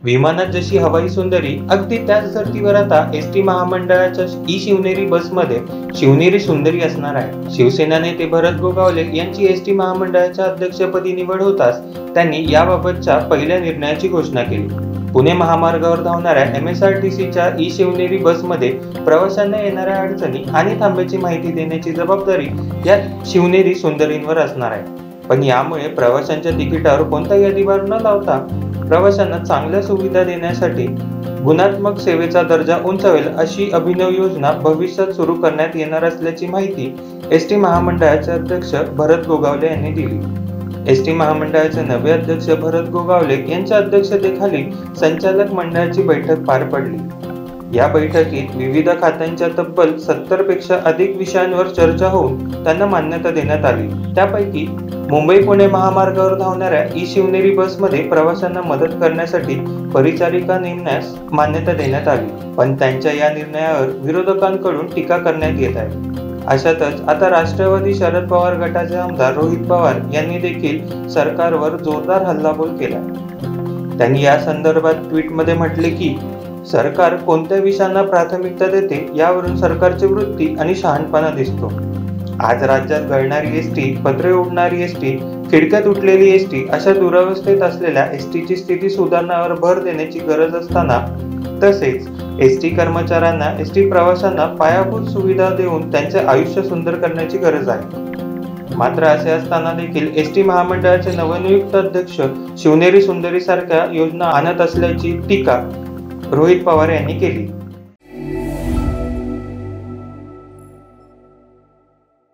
विमानात जशी हवाई सुंदरी, अगदी त्याच धर्तीवर आता एसटी महामंडळाच्या ई शिवनेरी बसमध्ये शिवनेरी सुंदरी असणार आहे. शिवसेना नेते भरत गोगावले यांची एसटी महामंडळाच्या अध्यक्षपदी निवड होताच त्यांनी याबाबतच्या पहिल्या निर्णयाची घोषणा केली. पुणे महामार्गावर धावणाऱ्या MSRTCच्या ई शिवनेरी बसमध्ये प्रवाशांना येणाऱ्या अडचणी आणि थांब्याची माहिती देण्याची जबाबदारी या शिवनेरी सुंदरींवर असणार आहे. पण यामुळे प्रवाशांच्या तिकिटावर कोणताही अधिभार न लावता प्रवाशांना चांगल्या सुविधा देण्यासाठी गुणात्मक सेवेचा दर्जा उंचावेल अशी अभिनव योजना भविष्यात सुरू करण्यात येणार असल्याची माहिती एसटी महामंडळाचे अध्यक्ष भरत गोगावले यांनी दिली. एसटी महामंडळाचे नवे अध्यक्ष भरत गोगावले यांच्या अध्यक्षतेखाली संचालक मंडळाची बैठक पार पडली. या बैठकीत विविध खात्यांच्या तब्बल 70 पेक्षा अधिक विषयांवर चर्चा होऊन त्यांना मान्यता देण्यात आली. त्यापैकी मुंबई-पुणे महामार्गावर धावणाऱ्या ई शिवनेरी बसमध्ये प्रवाशांना मदत करण्यासाठी परिचारिका नेमण्यास मान्यता देण्यात आली. पण त्यांच्या या निर्णयावर विरोधकांकडून टीका करण्यात येत आहे. अशातच आता राष्ट्रवादी शरद पवार गटाचे आमदार रोहित पवार यांनी देखील सरकारवर जोरदार हल्लाबोल केला. त्यांनी या संदर्भात ट्विटमध्ये म्हटले की सरकार कोणत्या विषयांना प्राथमिकता देते यावरून सरकारची वृत्ती आणि शहाणपणा दिसतो. आज राज्यात गळणारी एसटी, पत्रे उडणारी एसटी, खिडक्यात उठलेली एसटी अशा दुरवस्थेत असलेल्या एसटीची स्थिती सुधारण्यावर भर देण्याची गरज असताना तसेच एसटी कर्मचाऱ्यांना, एसटी प्रवाशांना पायाभूत सुविधा देऊन त्यांचे आयुष्य सुंदर करण्याची गरज आहे. मात्र असे असताना देखील एसटी महामंडळाचे नवनियुक्त अध्यक्ष शिवनेरी सुंदरी सारख्या योजना आणत असल्याची टीका रोहित पवार यांनी केली.